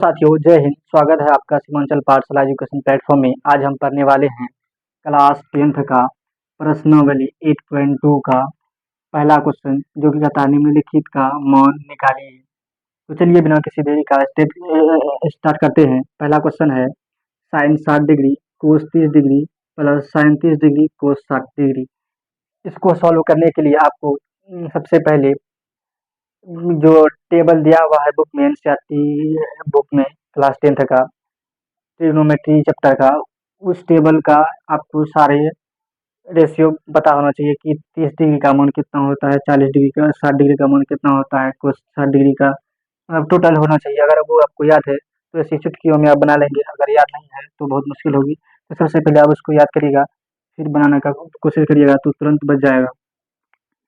साथियों, जय हिंद। स्वागत है आपका सीमांचल पाठशाला एजुकेशन प्लेटफॉर्म में। आज हम पढ़ने वाले हैं क्लास 10th का प्रश्नावली 8.2 का पहला क्वेश्चन, जो कि कहता है निम्नलिखित का मान निकालिए। तो चलिए बिना किसी देरी का स्टेप स्टार्ट करते हैं। पहला क्वेश्चन है sine 60 degree cos 30 degree plus sine 30 degree cos 60 degree. इसको सॉल्व करने के लिए आपको सबसे पहले जो टेबल दिया हुआ है बुक में, एनसीईआरटी बुक में क्लास 10th का ट्रिग्नोमेट्री चैप्टर का, उस टेबल का आपको सारे रेशियो पता होना चाहिए कि 30 डिग्री का मान कितना होता है, 40 डिग्री का, 60 डिग्री का मान कितना होता है, कोस 60 डिग्री का टोटल होना चाहिए। अगर वो आपको याद है तो ऐसी चुटकियों में आप बना लेंगे, अगर याद नहीं है तो बहुत मुश्किल होगी। तो सबसे पहले आप उसको याद करिएगा, फिर बनाने का कोशिश करिएगा तो तुरंत बच जाएगा।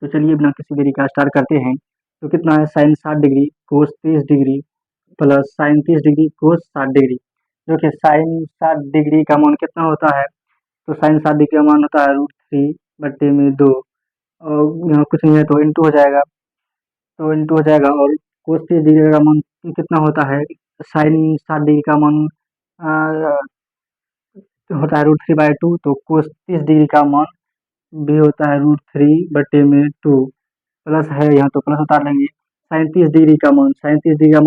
तो चलिए बिना किसी देरी का स्टार्ट करते हैं। तो कितना है sine 60 degree cos 30 degree plus sine 30 degree cos 60 degree. जो कि साइन 60 डिग्री का मान कितना होता है, तो साइन 60 डिग्री का मान होता है √3/2। और यहाँ कुछ नहीं है तो इंटू हो जाएगा, तो इंटू हो जाएगा। और कोस 30 डिग्री का मान कितना होता है, साइन 60 डिग्री का मान होता है √3/2, तो कोस 30 डिग्री का मान भी होता है √3/2। प्लस है यहाँ तो प्लस उतार लेंगे। साइन 30 डिग्री का मान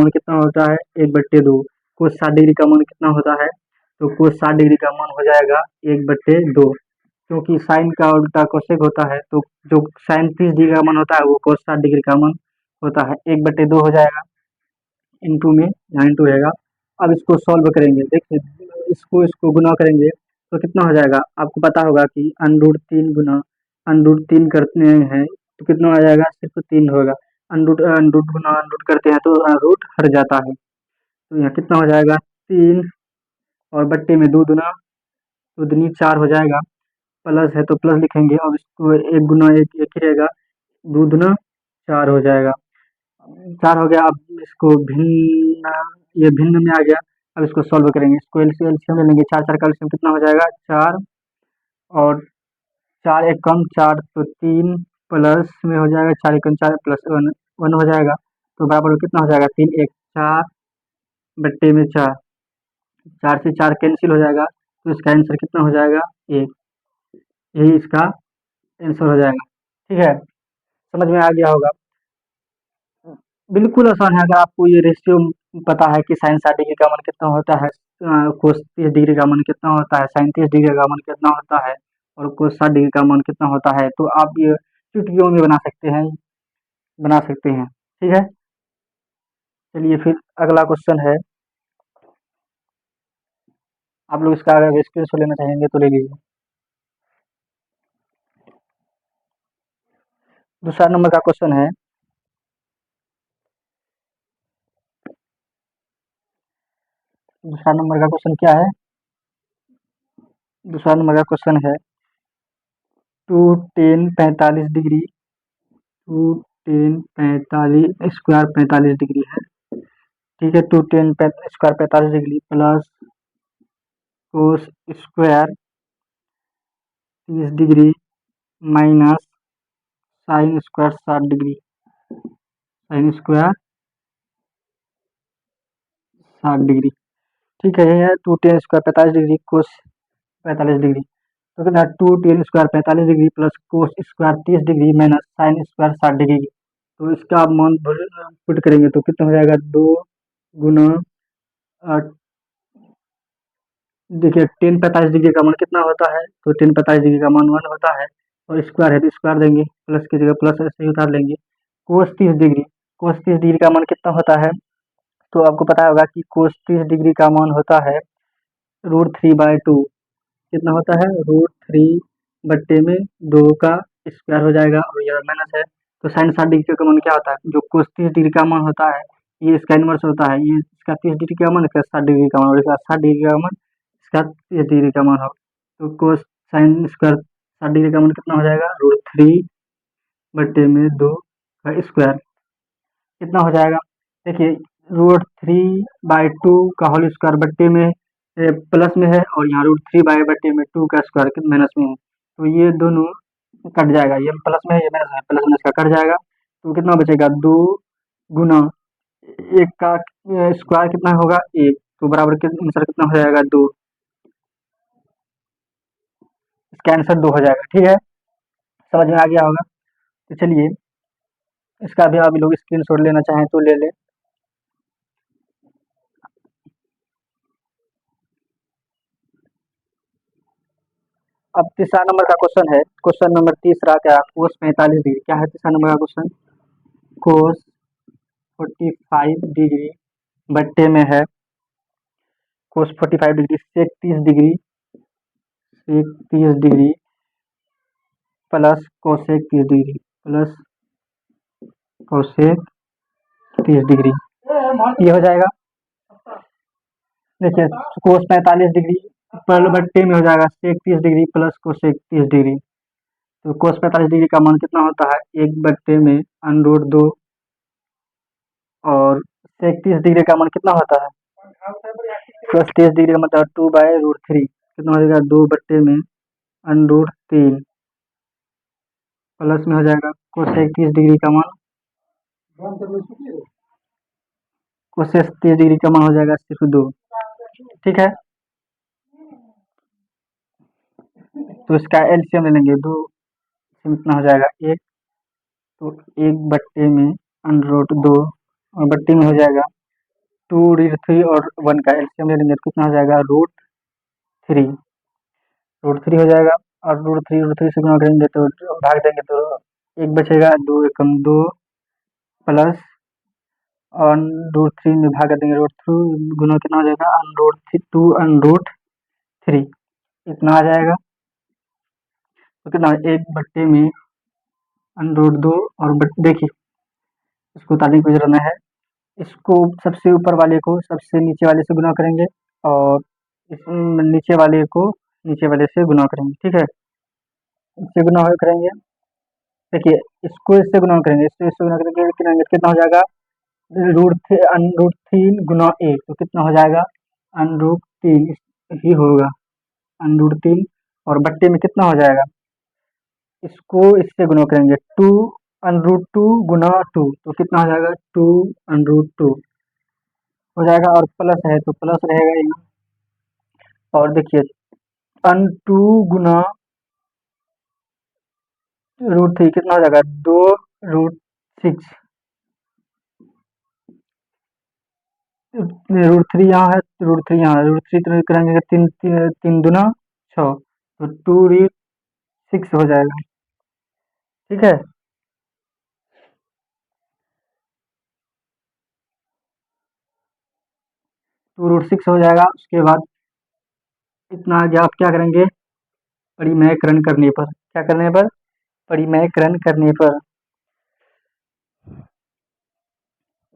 कितना होता है 1/2। कोस 60 डिग्री का मान कितना होता है, तो कोस 60 डिग्री का मान हो जाएगा 1/2। क्योंकि साइन का उल्टा कोसेक होता है, तो जो साइन 30 डिग्री का मान होता है वो कोस 60 डिग्री का मान होता है 1/2 हो जाएगा। इंटू में यहाँ इंटू रहेगा। अब इसको सॉल्व करेंगे, देखिए इसको इसको गुना करेंगे तो कितना हो जाएगा। आपको पता होगा कि √3 गुना √3 करते हैं तो कितना आ जाएगा, सिर्फ 3 होगा। अनरूट अनरूट गुना अनरूट करते हैं तो रूट हट जाता है। तो यहाँ कितना हो जाएगा 3, और बट्टे में 2 दुना 2 दूनी 4 हो जाएगा। प्लस है तो प्लस लिखेंगे, और इसको 1 गुना 1 1 ही रहेगा, 2 दुना 4 हो जाएगा। 4 हो गया। अब इसको भिन्न, ये भिन्न में आ गया। अब इसको सॉल्व करेंगे, इसको एलसीएम ले लेंगे। 4 4 का एलसीएम कितना हो जाएगा 4, और 4 एक कम 4 तो 3, प्लस में हो जाएगा 4 एक 4 प्लस 1 1 हो जाएगा। तो बराबर में कितना हो जाएगा 3 1 4 बट्टे में 4, 4 से 4 कैंसिल हो जाएगा। तो इसका आंसर कितना हो जाएगा 1। यही इसका आंसर हो जाएगा। ठीक है, समझ में आ गया होगा। बिल्कुल आसान है। अगर आपको ये रेशियो पता है कि साइन 60 डिग्री का मान कितना होता है, कोस 30 डिग्री का मान कितना होता है, साइन 30 डिग्री का मान कितना होता है, और कोस 60 डिग्री का मान कितना होता है, तो आप ये चुटकियों में बना सकते हैं। ठीक है, चलिए फिर अगला क्वेश्चन है। आप लोग इसका अगर स्क्रीनशॉट लेना चाहेंगे तो ले लीजिए। दूसरा नंबर का क्वेश्चन है, दूसरा नंबर का क्वेश्चन क्या है, दूसरा नंबर का क्वेश्चन है 2 tan 45 degree, 2 tan 45 square 45 degree है। ठीक है, 2 tan square 45 degree plus cos square 30 degree minus sine square 60 degree, sine square 60 degree. ठीक है, ये है 2 tan स्क्वायर 45 डिग्री कोस 45 डिग्री। तो कितना 2 tan square 45 degree plus cos square 30 degree minus sine square 60 degree. तो इसका आप मान पुट करेंगे तो कितना हो जाएगा 2 गुना, देखिए 10 45 डिग्री का मान कितना होता है, तो 10 45 डिग्री का मान 1 होता है, और स्क्वायर है तो स्क्वायर देंगे, प्लस की जगह प्लस ऐसे ही उतार लेंगे। कोस 30 डिग्री का मान कितना होता है, तो आपको पता होगा कि कोस 30 डिग्री का मान होता है √3/2। कितना होता है, √3/2 का स्क्वायर हो जाएगा, और यह माइनस है। तो साइन 60 डिग्री का मान क्या होता है, जो कोस 30 डिग्री का मान होता है ये इसका इनवर्स होता है। ये इसका 30 डिग्री का मान, इसका 60 डिग्री का मान, और इसका 60 डिग्री का मान, इसका 30 डिग्री का मान हो। तो कोस साइन स्क्वायर 60 डिग्री का मान कितना हो जाएगा, √3/2 का स्क्वायर कितना हो जाएगा। देखिए √3/2 का होल स्क्वायर बट्टे में प्लस में है, और यहाँ √3/2 का स्क्वायर माइनस में है, तो ये दोनों कट जाएगा। ये प्लस में है, ये माइनस में है, प्लस में इसका कट जाएगा। तो कितना बचेगा 2 गुना एक का स्क्वायर कितना होगा 1, तो बराबर के आंसर कितना हो जाएगा 2। इसका आंसर 2 हो जाएगा। ठीक है, समझ में आ गया होगा। तो चलिए इसका भी आप लोग स्क्रीनशॉट लेना चाहें तो ले लें। अब तीसरा नंबर का क्वेश्चन है, क्वेश्चन नंबर तीसरा क्या, कोस 45 डिग्री। क्या है तीसरा नंबर का क्वेश्चन? कोस 45 डिग्री बट्टे में है कोस 45 डिग्री सेक 30 डिग्री, सेक 30 degree plus cosec 30 degree, plus cosec 30 degree. ये हो जाएगा, देखिए कोस 45 डिग्री पर बट्टे में हो जाएगा सेक 30 डिग्री प्लस कोसेक 30 डिग्री। तो कोस 45 डिग्री का मान कितना होता है? 1/2 और सेक 30 डिग्री का मान कितना होता है? कोस 30 डिग्री का मतलब 2/√3 कितना हो जाएगा? 2/√3 प्लस में हो जाएगा कोसेक 30 डिग्री का मान, कोसेक 30 डिग्री का मान हो जाएगा सिर्फ 2। ठीक है, तो इसका एलसीएम ले लेंगे, 2 कितना हो जाएगा 1, तो 1/2 और बट्टी में हो जाएगा 2√3 और 1 का एलसीएम ले लेंगे तो कितना हो जाएगा? √3, √3 हो जाएगा। और √3 से गुणा करेंगे तो भाग देंगे तो 1 बचेगा, 2 एकम 2 प्लस और √3 में भाग देंगे, √3 गुना कितना हो जाएगा? √2 इतना आ जाएगा। तो कितना 1/2 और देखिए इसको उतारने की जरूरत है, इसको सबसे ऊपर वाले को सबसे नीचे वाले से गुना करेंगे और इस नीचे वाले को नीचे वाले से गुना करेंगे। ठीक है, इससे गुना करेंगे, देखिए इसको इससे गुना करेंगे, इससे गुना करेंगे कितना हो जाएगा? √3 गुना 1 तो कितना हो जाएगा? √3 ही होगा, √3 और बट्टे में कितना हो जाएगा? इसको इससे गुना करेंगे 2 गुना 2 तो कितना हो जाएगा? 2 हो जाएगा और प्लस है तो प्लस रहेगा यहाँ। और देखिए 2 गुना √3 कितना हो जाएगा? 2√6, √3 यहाँ है, √3 यहाँ है, √3 तो करेंगे 3 दूना 6 तो 2√6 हो जाएगा। ठीक है, 2√6 हो जाएगा। उसके बाद इतना आगे आप क्या करेंगे? परिमेयकरण करने पर, क्या करने पर? परिमेयकरण करने पर।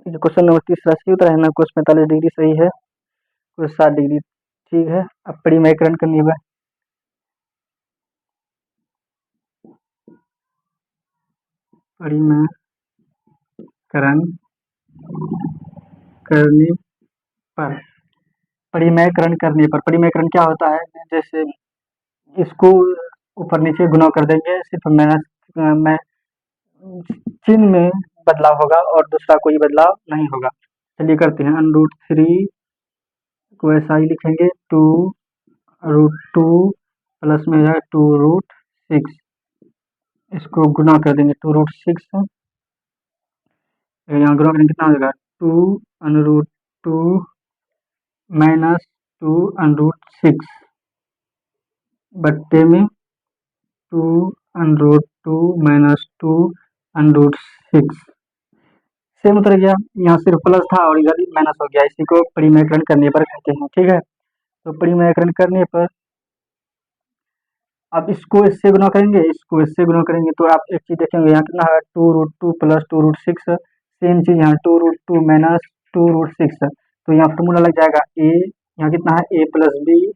क्वेश्चन नंबर 30 सही उत्तर है ना? कोस 45 डिग्री सही है, कोस 60 डिग्री ठीक है। अब परिमेयकरण करने पर, परिमेयकरण करने पर, परिमेयकरण करने पर, परिमेयकरण क्या होता है? जैसे इसको ऊपर नीचे गुना कर देंगे, सिर्फ मैं चिन्ह में बदलाव होगा और दूसरा कोई बदलाव नहीं होगा। चलिए करते हैं, √3 को ऐसा ही लिखेंगे, 2√2 प्लस में है 2√6, इसको गुना कर देंगे 2√6, यहाँ गुना करेंगे कितना हो जाएगा? 2√2 माइनस 2√6 बट्टे में 2√2 माइनस 2√6 सेम उतर गया। यहाँ सिर्फ प्लस था और इधर माइनस हो गया, इसी को परिमेयकरण करने पर कहते हैं। ठीक है, तो परिमेयकरण करने पर आप इसको इससे गुना करेंगे, इसको इससे गुना करेंगे तो आप एक चीज देखेंगे, यहाँ कितना है? 2√2 प्लस 2√6, सेम चीज यहाँ 2√2 माइनस 2√6, तो यहाँ फॉर्मूला लग जाएगा ए, यहाँ कितना है? a प्लस बी,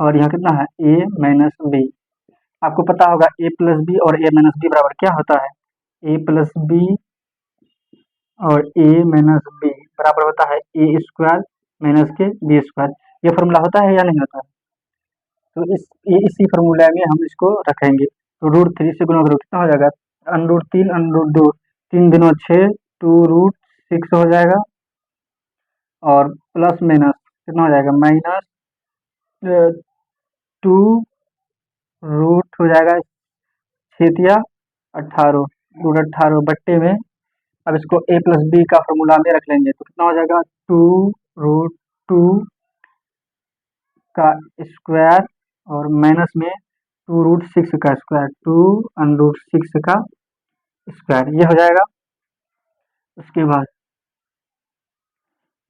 और यहाँ कितना है? a minus b. आपको पता होगा a प्लस बी और a माइनस बी बराबर क्या होता है? a प्लस बी और a माइनस बी बराबर होता है a स्क्वायर माइनस के बी स्क्वायर। ये फॉर्मूला होता है या नहीं होता है? तो इसी फॉर्मूला में हम इसको रखेंगे। तो √3 से गुना करो कितना हो जाएगा? √3 √2 3 दूना 6, 2√6 6 हो जाएगा, और प्लस माइनस कितना हो जाएगा, माइनस 2 रूट हो जाएगा 6 18, रूट 18 बट्टे में, अब इसको a प्लस बी का फॉर्मूला में रख लेंगे तो कितना हो जाएगा, 2√2 का स्क्वायर और माइनस में 2√6 का स्क्वायर, 2√6 का स्क्वायर, ये हो जाएगा। उसके बाद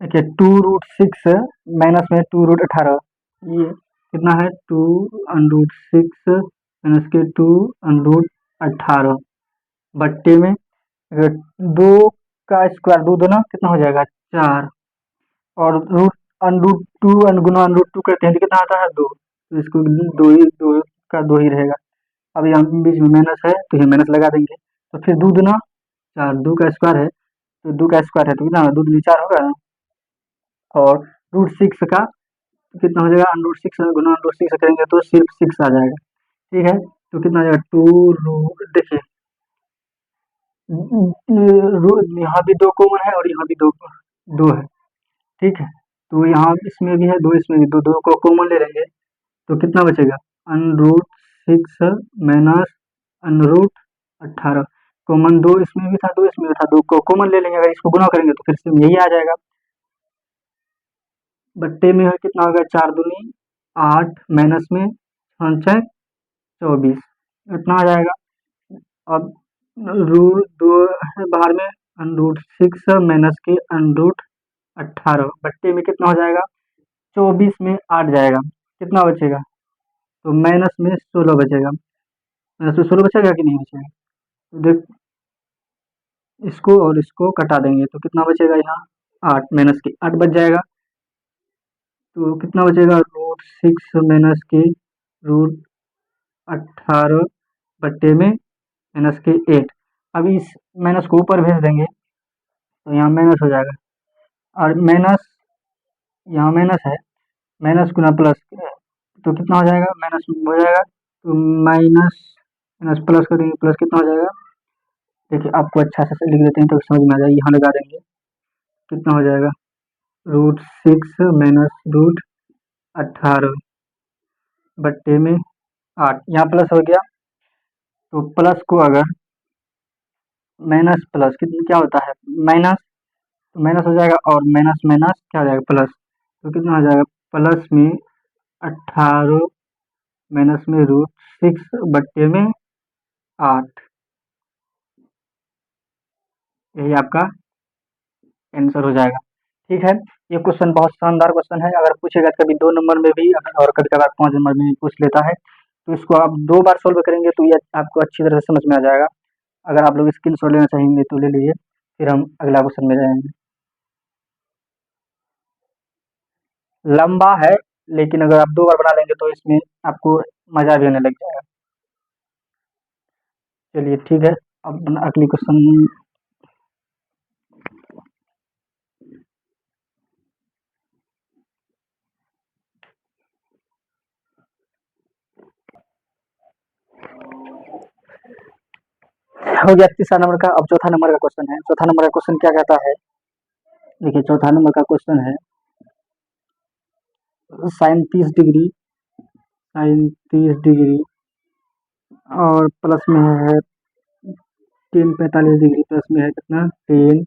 देखिए 2√6 माइनस में 2√18, ये कितना है, 2√6 माइनस के 2√18 बट्टे में, अगर 2 का स्क्वायर, 2 दूना कितना हो जाएगा 4, और रूट अंडरूट 2 गुना अंडरूट 2 करते हैं तो कितना आता है 2, तो इसको दो का 2 ही रहेगा। अब यहाँ बीच में माइनस है तो ये माइनस लगा देंगे, तो फिर 2 दूना 4, 2 का स्क्वायर है तो 2 का स्क्वायर है तो कितना, 2 दूनी 4 होगा, और √6 का कितना हो जाएगा, √6 गुना √6 करेंगे तो सिर्फ 6 आ जाएगा। ठीक है, तो कितना आ जाएगा, 2 रूट, देखिए यहाँ भी 2 कॉमन है और यहाँ भी दो दो है। ठीक है, तो यहाँ इसमें भी है 2, इसमें भी 2, 2 को कॉमन ले लेंगे तो कितना बचेगा, √6 माइनस √18, कॉमन 2 इसमें भी था, 2 इसमें भी था, 2 को कॉमन ले लेंगे, अगर इसको गुना करेंगे तो फिर से यही आ जाएगा। बट्टे में है कितना होगा, 4 दूनी 8 माइनस में 5 24, इतना आ जाएगा। अब रूट 2 है बाहर में, √6 माइनस के √18 बट्टे में कितना हो जाएगा, 24 में 8 जाएगा, कितना बचेगा, तो माइनस में 16 बचेगा, माइनस में 16 बचेगा कि नहीं बचेगा, तो देख इसको और इसको कटा देंगे तो कितना बचेगा, यहाँ 8 माइनस के 8 बच जाएगा, तो कितना बचेगा, √6 माइनस के √18 बट्टे में माइनस के 8। अब इस माइनस को ऊपर भेज देंगे तो यहाँ माइनस हो जाएगा, और माइनस यहाँ माइनस है, माइनस गुना प्लस तो कितना हो जाएगा, माइनस हो जाएगा, तो माइनस माइनस प्लस कर देंगे, प्लस कितना हो जाएगा, देखिए आपको अच्छा से लिख देते हैं तो समझ में आ जाएगा, यहाँ लगा देंगे कितना हो जाएगा, √6 माइनस √18 बट्टे में 8, यहाँ प्लस हो गया, तो प्लस को अगर माइनस प्लस कितना क्या होता है, माइनस, तो माइनस हो जाएगा, और माइनस माइनस क्या हो जाएगा प्लस, तो कितना हो जाएगा, प्लस में 18 माइनस में √6 बट्टे में 8, यही आपका आंसर हो जाएगा। ठीक है, ये क्वेश्चन बहुत शानदार क्वेश्चन है, अगर पूछेगा कभी 2 नंबर में भी और कभी कभार 5 नंबर में भी पूछ लेता है, तो इसको आप 2 बार सोल्व करेंगे तो ये आपको अच्छी तरह से समझ में आ जाएगा। अगर आप लोग स्क्रीनशॉट लेना चाहेंगे तो ले लीजिए, फिर हम अगला क्वेश्चन में जाएंगे। लंबा है लेकिन अगर आप 2 बार बना लेंगे तो इसमें आपको मजा भी आने लग जाएगा। चलिए ठीक है, अब अगली क्वेश्चन हो गया, तीसरा नंबर का। अब चौथा नंबर का क्वेश्चन है। चौथा नंबर का क्वेश्चन क्या कहता है, देखिए चौथा नंबर का क्वेश्चन है, साइन 30 डिग्री, साइन 30 डिग्री और प्लस में है 10 45 डिग्री, प्लस में है कितना 10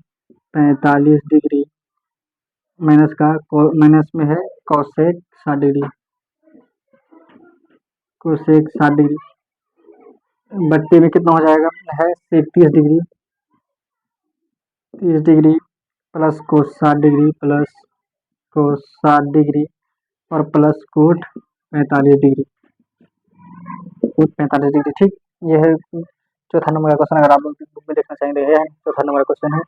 45 डिग्री, माइनस का माइनस में है कोसेक 60 डिग्री, कोसेक 60 डिग्री बट्टे में कितना हो जाएगा, है sec 30 degree, 30 degree plus cos 60 degree plus cos 60 degree और plus cot 45 degree, cot 45 degree. ठीक, ये है चौथा नंबर का क्वेश्चन। अगर आप लोग बुक में देखना चाहेंगे, ये है चौथा नंबर का क्वेश्चन है।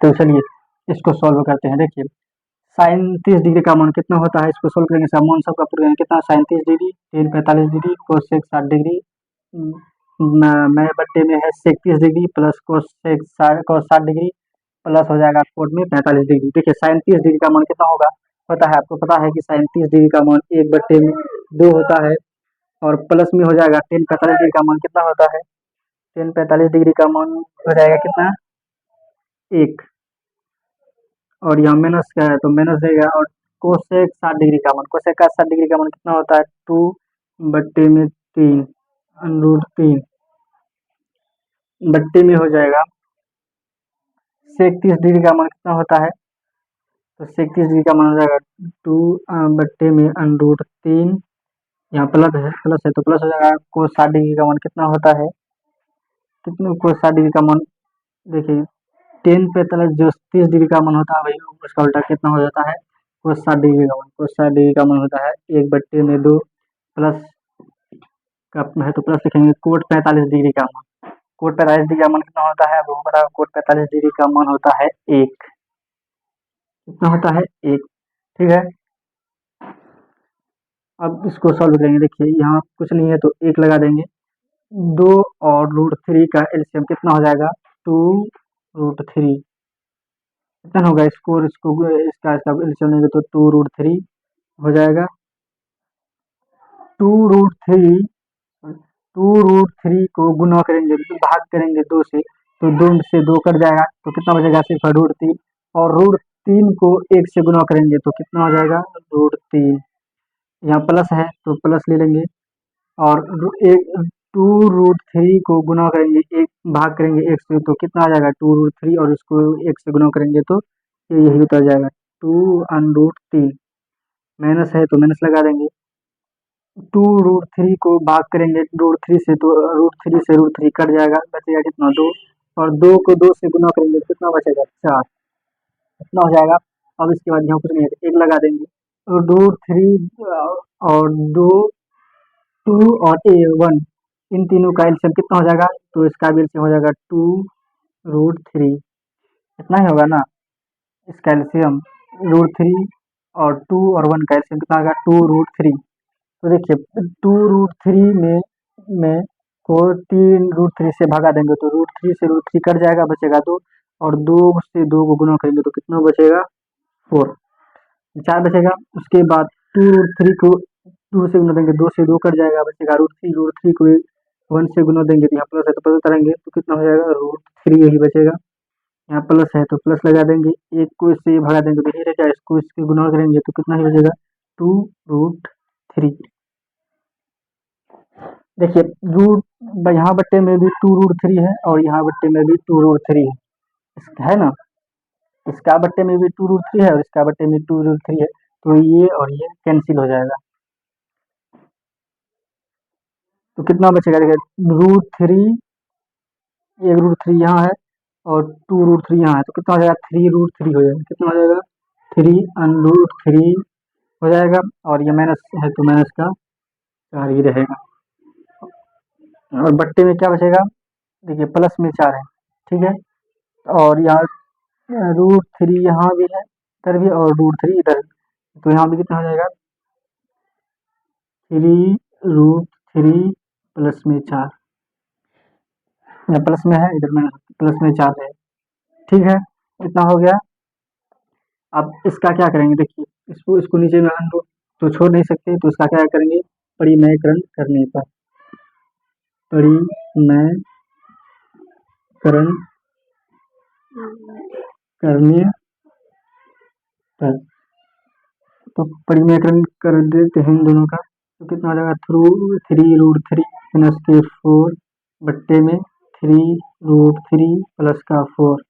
तो चलिए इसको सॉल्व करते हैं। देखिए साइन 30 डिग्री का मान कितना होता है, इसको सोल्व करेंगे, सब मान सबका पूरा कितना, sine 30 degree, 10 45 degree, cosec 60 degree, मैं बट्टे में है sec 30 degree plus cosec cos 60 degree plus हो जाएगा कोट में 45 डिग्री। देखिए साइन 30 डिग्री का मान कितना होता है, आपको पता है कि साइन 30 डिग्री का मान 1/2 होता है, और प्लस में हो जाएगा 10 45 डिग्री का मान कितना होता है, 10 45 डिग्री का मान हो जाएगा कितना 1, और यहाँ माइनस का है तो माइनस देगा। और कोसेक 60 डिग्री का मान, कोसेक का 60 डिग्री का मान कितना होता है? 2/3 √3 बट्टे में हो जाएगा। सेक 30 डिग्री का मान कितना होता है? तो सेक 30 डिग्री का मान हो जाएगा 2/3 यहाँ प्लस है तो प्लस हो जाएगा। कोस 60 डिग्री का मान कितना होता है? कितने कोस 60 डिग्री का मान देखिए 10 पे जो 30 डिग्री का मान होता है वही उसका उल्टा कितना हो जाता है? कोस 60 डिग्री का मान। कोस 60 डिग्री का मान होता है 1/2 प्लस का है तो प्लस लिखेंगे। कोट 45 डिग्री का मान, कोट 45 डिग्री का मान कितना होता है? अब हमको पता है कोट 45 डिग्री का मान होता है 1। कितना होता है? 1। ठीक है, अब इसको सॉल्व करेंगे। देखिए यहाँ कुछ नहीं है तो 1 लगा देंगे। 2 और √3 का एलसीएम कितना हो जाएगा? 2√3 कितना होगा? इसका एलसीएम लेंगे तो 2√3 हो जाएगा। 2√3 2√3 को गुना करेंगे, भाग करेंगे 2 से, तो 2 से 2 कट जाएगा तो कितना बचेगा? सिर्फ √3। और √3 को 1 से गुना करेंगे तो कितना हो जाएगा? √3। यहाँ प्लस है तो प्लस ले लेंगे। और 2√3 को गुना करेंगे, एक भाग करेंगे 1 से तो कितना आ जाएगा? 2√3, और इसको 1 से गुना करेंगे तो ये यही उतर जाएगा 2√3। माइनस है तो माइनस लगा देंगे। 2√3 को भाग करेंगे √3 से तो √3 कट जाएगा, बचेगा कितना? 2। और 2 को 2 से गुना करेंगे तो कितना बचेगा? 4। कितना हो जाएगा? अब इसके बाद यहाँ कुछ नहीं है, 1 लगा देंगे। तो √3 और 2 और 1 इन तीनों का एलसीएम कितना हो जाएगा? तो इसका भी एलसीएम हो जाएगा 2√3। इतना ही होगा ना इसका एलसीएम? √3 और 2 और 1 का एलसीएम कितना होगा? 2√3। तो देखिए 2√3 में को 3√3 से भगा देंगे तो √3 से √3 कट जाएगा, बचेगा 2। और 2 से 2 को गुना करेंगे तो कितना बचेगा? 4। 4 बचेगा। उसके बाद 2√3 को 2 से गुना देंगे, 2 से 2 कट जाएगा, बचेगा √3। √3 को 1 से गुना देंगे तो यहाँ प्लस है तो प्लस करेंगे तो कितना हो जाएगा? √3 यही बचेगा। यहाँ प्लस है तो प्लस लगा देंगे, 1 को इससे भगा देंगे तो ये रहेगा, इसको इसके गुना करेंगे तो कितना ही बचेगा? 2√3। देखिए रूट यहाँ बट्टे में भी 2√3 है और यहाँ बट्टे में भी 2√3 है, है ना? इसका बट्टे में भी 2√3 है और इसका बट्टे में 2√3 है, तो ये और ये कैंसिल हो जाएगा। तो कितना बचेगा? देखिए √3, एक √3 यहाँ है और 2√3 यहाँ है, तो कितना हो जाएगा? 3√3 हो जाएगा। कितना हो जाएगा? 3√3 हो जाएगा। और ये माइनस है तो माइनस का 4 ही रहेगा। और बट्टे में क्या बचेगा? देखिए प्लस में 4 है, ठीक है। और यहाँ √3 यहाँ भी है इधर भी, और √3 इधर भी, तो यहाँ भी कितना हो जाएगा? 3√3 प्लस में 4, यहाँ प्लस में है इधर में प्लस में 4 है, ठीक है। इतना हो गया। अब इसका क्या करेंगे? देखिए इसको इसको नीचे में अनरूट तो छोड़ नहीं सकते, तो इसका क्या करेंगे? परिमयकरण करने पर, परिमयकरण करने पर, तो परिमयकरण कर देते हैं इन दोनों का, तो कितना हो जाएगा? 3√3 माइनस के 4 बट्टे में 3√3 प्लस का 4,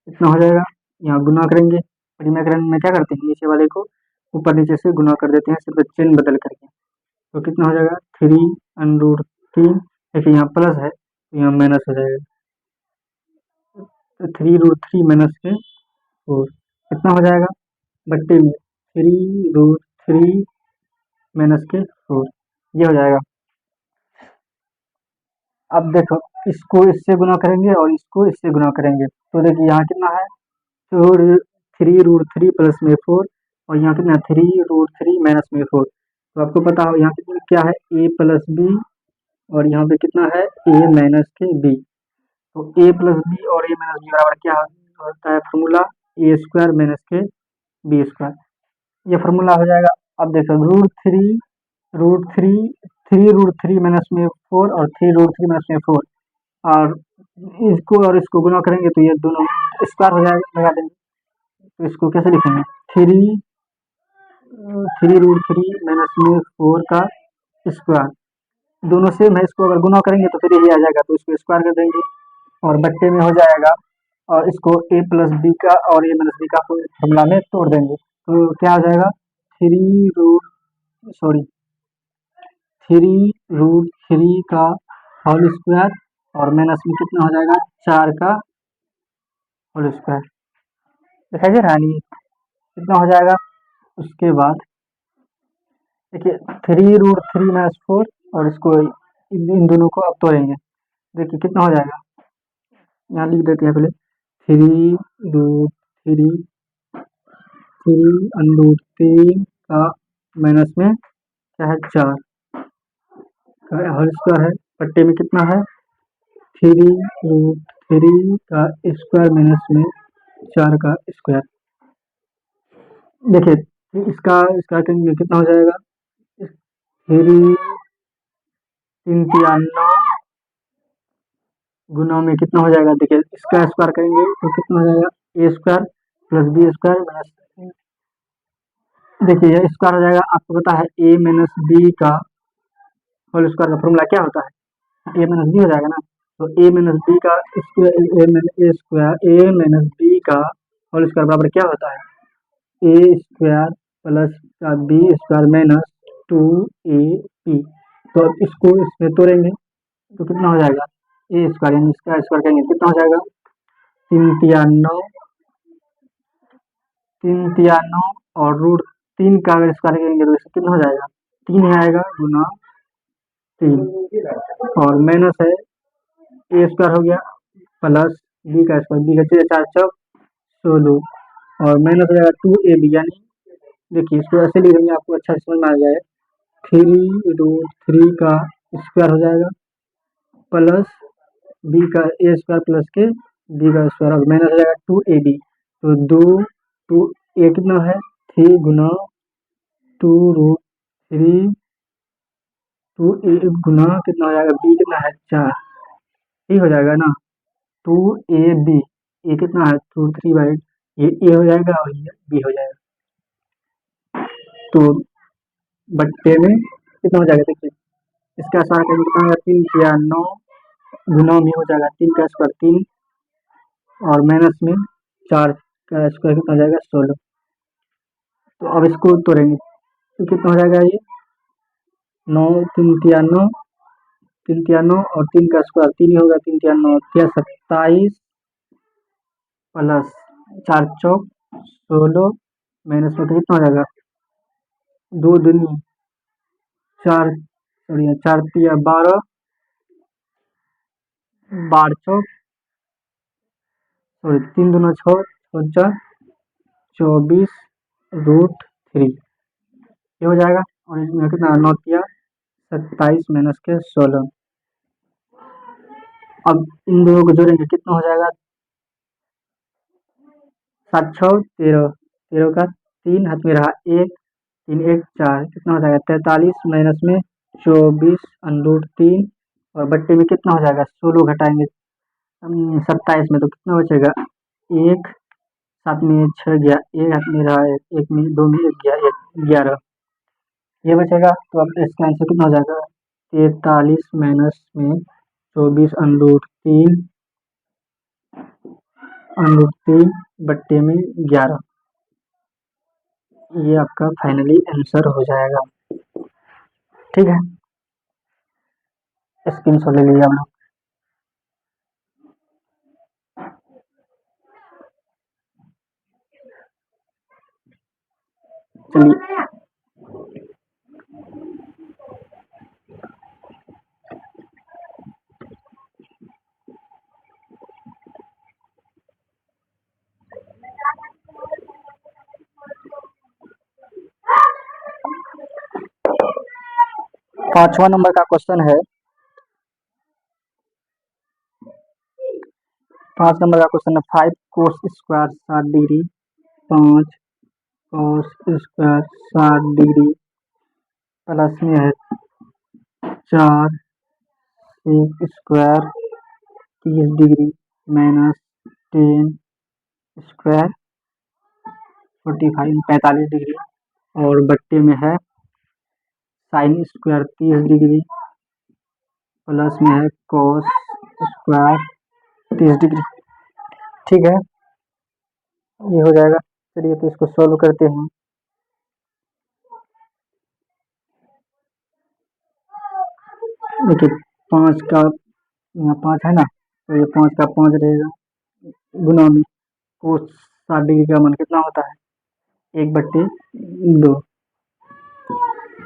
इतना हो जाएगा। यहाँ गुना करेंगे, परिमयकरण में क्या करते हैं? नीचे वाले को ऊपर नीचे से गुना कर देते हैं, सिर्फ चिन्ह बदल करके। तो कितना हो जाएगा? 3√3, देखिए यहाँ प्लस है तो यहाँ माइनस हो जाएगा, तो 3√3 माइनस के 4 कितना हो जाएगा? बट्टे में 3√3 माइनस के 4, ये हो जाएगा। अब देखो इसको इससे गुना करेंगे और इसको इससे गुना करेंगे, तो देखिए यहाँ कितना है? 3√3 प्लस में 4, और यहाँ कितना? 3√3 माइनस में 4। तो आपको पता हो यहाँ कितना क्या है? a प्लस बी, और यहाँ पे कितना है? a माइनस के बी। तो a प्लस बी और a माइनस बी बराबर क्या होता है? फॉर्मूला a² माइनस के b², ये फॉर्मूला हो जाएगा। अब देखो √3 3√3 माइनस में 4 और 3√3 माइनस में 4, और इसको और इसको गुना करेंगे तो ये दोनों स्क्वायर हो जाएगा, लगा देंगे। तो इसको कैसे लिखेंगे, three three root three minus में फोर का स्क्वायर, दोनों सेम है, इसको अगर गुना करेंगे तो फिर यही आ जाएगा, तो इसको स्क्वायर कर देंगे और बट्टे में हो जाएगा, और इसको ए प्लस बी का और ए माइनस बी का फॉर्मूला में तोड़ देंगे, तो क्या हो जाएगा, three root sorry three root three का होल स्क्वायर और माइनस में कितना हो जाएगा, चार का होल स्क्वायर, दिखाई दे रहा है नहीं, कितना हो जाएगा। उसके बाद देखिए three root three minus four, और इसको इन दोनों को अब तोड़ेंगे, देखिए कितना हो जाएगा, यहाँ लिख देते हैं पहले, थ्री रूट थ्री थ्री अंडूट तीन का माइनस में क्या है, चार का होल स्क्वायर है, पट्टे में कितना है, थ्री रूट थ्री का स्क्वायर माइनस में चार का स्क्वायर। देखिए इसका इसका कितना हो जाएगा, थ्री तीन तिया नौ गुना में कितना हो जाएगा, देखिए इसका स्क्वायर करेंगे तो कितना हो जाएगा, A square plus B square minus, देखिए ये स्क्वायर हो जाएगा, आपको पता है ए माइनस बी का होल स्क्वायर का फॉर्मूला क्या होता है, ए माइनस बी हो जाएगा ना, तो ए माइनस बी का स्क्वायर ए माइनस बी का होल स्क्वायर बराबर क्या होता है, ए स्क्वायर प्लस का b square minus two a b, तो अब इसको इसमें तोड़ेंगे तो कितना हो जाएगा, ए स्क्वायर यानी इसका स्क्वायर करेंगे कितना हो जाएगा, तीन तिया नौ, तीन तिया नौ और रूट तीन का अगर स्क्वायर करेंगे तो इससे कितना हो जाएगा, तीन ही आएगा गुना तीन, और माइनस है ए स्क्वायर हो गया प्लस बी का स्क्वायर, बी का छः चार चौक 16 और माइनस हो जाएगा टू ए बी, यानी देखिए इसको ऐसे लिख देंगे, आपको अच्छा से समझ में आ जाए, थ्री रूट थ्री का स्क्वायर हो जाएगा प्लस बी का ए स्क्वायर प्लस के बी का स्क्वायर, और माइनस हो जाएगा टू ए बी, तो दो टू ए कितना है, थ्री गुना two root three two A गुना कितना हो जाएगा, बी कितना है चार, ये हो जाएगा ना, टू ए बी, ए कितना है टू थ्री बाई, ये ए हो जाएगा और ये बी हो जाएगा, तो बट्टे में कितना हो जाएगा, देखिए इसका सारा करेंगे कितना होगा, तीन या नौ गुना में हो जाएगा, तीन का स्क्वायर तीन और माइनस में चार का स्क्वायर कितना हो जाएगा, 16, तो अब इसको तोड़ेंगे तो कितना हो जाएगा, ये नौ तीन तिया नौ, तीन तिया नौ और तीन का स्क्वायर तीन ही होगा, तीन तिया नौ तिया 27 प्लस चार चौक 16 माइनस में तो कितना हो जाएगा, दो दूनी चार सॉरी चार तिया 12 बारह चौक सॉरी तीन दूना छः छः चार 24 रूट थ्री, ये हो जाएगा, और इसमें कितना नौ तिया 27 माइनस के 16, अब इन दोनों को जोड़ेंगे कितना हो जाएगा, सात छः तेरह, तेरह का तीन हाथ में रहा एक, तीन एक चार, कितना हो जाएगा 43 माइनस में 24 अंडूट तीन, और बट्टे में कितना हो जाएगा, 16 घटाएंगे 27 में तो कितना बचेगा, एक सात में छः गया, एक हाथ में रहा एक में दो में एक गया, एक 11 ये बचेगा, तो अब इसका आंसर कितना हो जाएगा, 43 माइनस में 24 अंडूट तीन बट्टे में 11, ये आपका फाइनली आंसर हो जाएगा, ठीक है, स्क्रीनशॉट ले लीजिए आप लोग। चलिए 5वां नंबर का क्वेश्चन है, 5 नंबर का क्वेश्चन है, 5 cos square 60 degree, 5 cos square 60 degree plus में है 4 सेक स्क्वायर 30 डिग्री -10 स्क्वायर 45 और बट्टे में है साइन स्क्वायर 30 डिग्री प्लस में है कोस स्क्वायर 30 डिग्री। ठीक है, ये हो जाएगा। चलिए तो इसको सॉल्व करते हैं। देखिए 5 का यहाँ 5 है ना, तो ये 5 का 5 रहेगा गुना में कोस 60 डिग्री का मान कितना होता है 1/2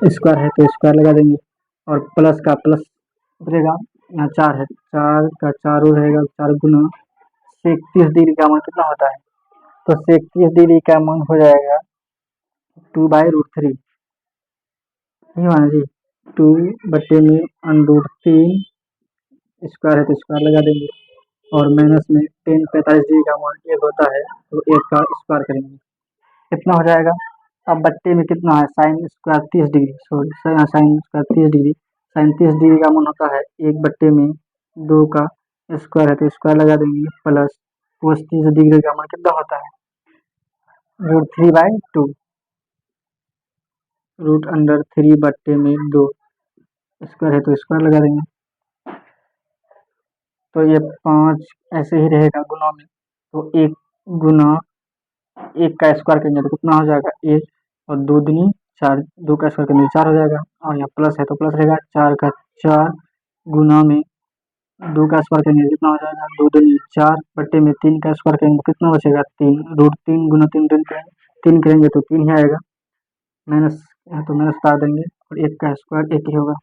स्क्वायर है तो स्क्वायर लगा देंगे और प्लस का प्लस उतरेगा। यहाँ 4 है, 4 का 4 रहेगा 4 गुना सेक 30 डिग्री का मान कितना होता है, तो सेक 30 डिग्री का मान हो जाएगा 2/√3। नहीं माना जी, 2/√3 स्क्वायर है तो स्क्वायर लगा देंगे और माइनस में 45 डिग्री का मान 1 होता है तो 1 का स्क्वायर करेंगे कितना हो जाएगा। अब बट्टे में कितना है sine square 30 degree, sorry sine square 30 degree, sine 30 degree का मान होता है 1/2 का स्क्वायर है तो स्क्वायर लगा देंगे प्लस कोस 30 डिग्री का मान कितना होता है √3/2 √3/2 स्क्वायर है तो स्क्वायर लगा देंगे। तो ये 5 ऐसे ही रहेगा गुना में, तो 1 गुना 1 का स्क्वायर करेंगे तो कितना हो जाएगा 1 और 2 दूनी 4, 2 का स्क्वायर करेंगे 4 हो जाएगा और यहाँ प्लस है तो प्लस रहेगा 4 का 4 गुना में 2 का स्क्वायर करेंगे कितना हो जाएगा 2 दूनी 4 बट्टे में 3 का स्क्वायर करेंगे तो कितना बचेगा 3 √3 गुना 3 3 करेंगे तो 3 ही आएगा, माइनस तो माइनस उतार देंगे और 1 का स्क्वायर 1 ही होगा।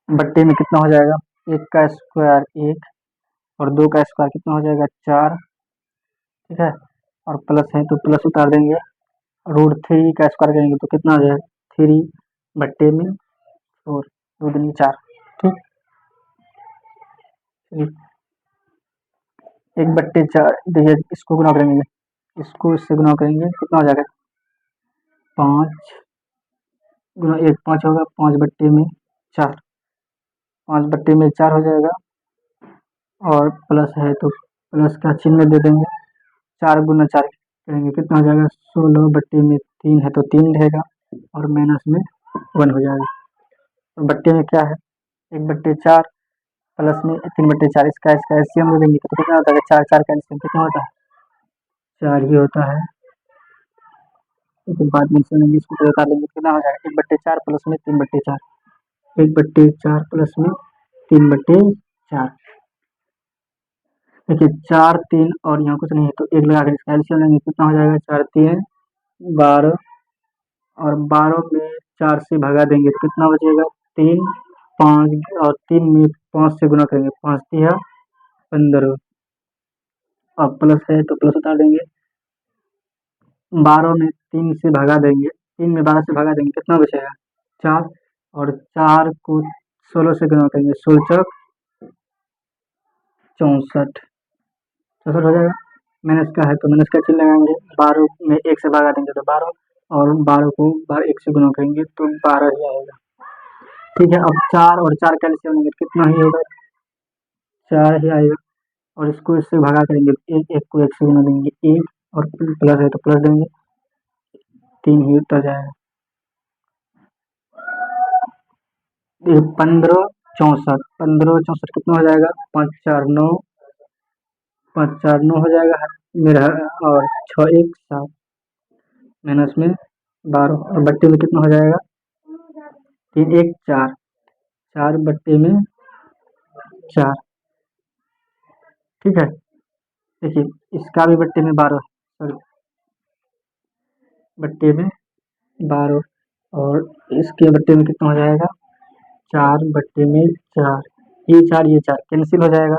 बट्टे में कितना हो जाएगा 1 का स्क्वायर 1 और 2 का स्क्वायर कितना हो जाएगा 4। ठीक है, और प्लस है तो प्लस उतार देंगे, √3 का स्क्वायर करेंगे तो कितना हो जाएगा 3 बट्टे में 4, 2 दूनी 4। ठीक, 1/4 देखिए इसको गुना करेंगे, इसको इससे गुना करेंगे कितना हो जाएगा 5 गुना 1 5 होगा 5/4, 5/4 हो जाएगा और प्लस है तो प्लस का चिन्ह दे देंगे 4 गुना 4 करेंगे कितना हो जाएगा 16/3 है तो 3 रहेगा और माइनस में 1 हो जाएगा। तो बट्टे में क्या है 1/4 प्लस में 3/4 इसका एलसीएम ले लेंगे तो कितना होता है 4 4 का एलसीएम कितना होता है 4 ही होता है। तो बाद में सुनेंगे इसको तो बता लेंगे कितना हो जाएगा 1/4 प्लस में 3/4, 1/4 प्लस में 3/4। देखिए 4 3 और यहाँ कुछ नहीं है तो 1 लगा कर इसका एलसीएम लेंगे कितना हो जाएगा 4 3 12 और 12 में 4 से भगा देंगे तो कितना बचेगा 3 5 और 3 में 5 से गुना करेंगे 5 तिया 15 और प्लस है तो प्लस उतार देंगे 12 में 3 से भगा देंगे 3 में 12 से भगा देंगे कितना बचेगा 4 और 4 को 16 से गुना करेंगे 16 चौक 64 64 हो जाएगा। माइनस का है तो माइनस का चिन्ह लगाएंगे 12 में 1 से भगा देंगे तो 12 और 12 को 1 से गुना करेंगे तो 12 ही आएगा। ठीक है, अब 4 और 4 का एलसीएम लेंगे कितना ही होगा 4 ही आएगा और इसको इससे भगा करेंगे 1 को 1 से गुना देंगे 1 और प्लस है तो प्लस देंगे 3 ही उत्तर जाएगा। 15 64 कितना हो जाएगा 5 4 9 5 4 9 हो जाएगा मेरा और 6 1 7 माइनस में 12 और बट्टे में कितना हो जाएगा 3 1 4 4 बट्टे में 4। ठीक है, देखिए इसका भी बट्टे में 12 सॉरी बट्टे में 12 और इसके बट्टे में कितना हो जाएगा 4 बट्टे में 4, ये 4 कैंसिल हो जाएगा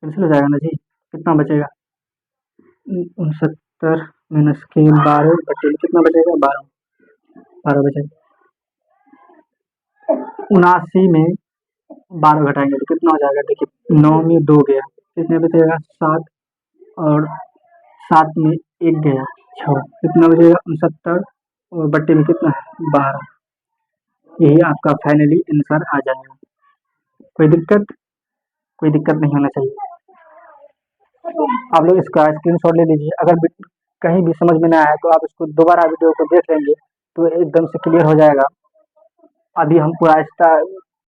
ना जी, कितना बचेगा 69 माइनस के 12 बट्टे में कितना बचेगा 12 बचेगा। 79 में 12 घटाएंगे तो कितना हो जाएगा देखिए 9 में 2 गया कितने बचेगा 7 और 7 में 1 गया 6 कितना बचेगा 69 और बट्टे में कितना है 12। यही आपका फाइनली आंसर आ जाएगा। कोई दिक्कत? कोई दिक्कत नहीं होना चाहिए। आप लोग इसका स्क्रीनशॉट ले लीजिए। अगर कहीं भी समझ में ना आए तो आप इसको दोबारा वीडियो को देख लेंगे तो एकदम से क्लियर हो जाएगा। अभी हम पूरा इसका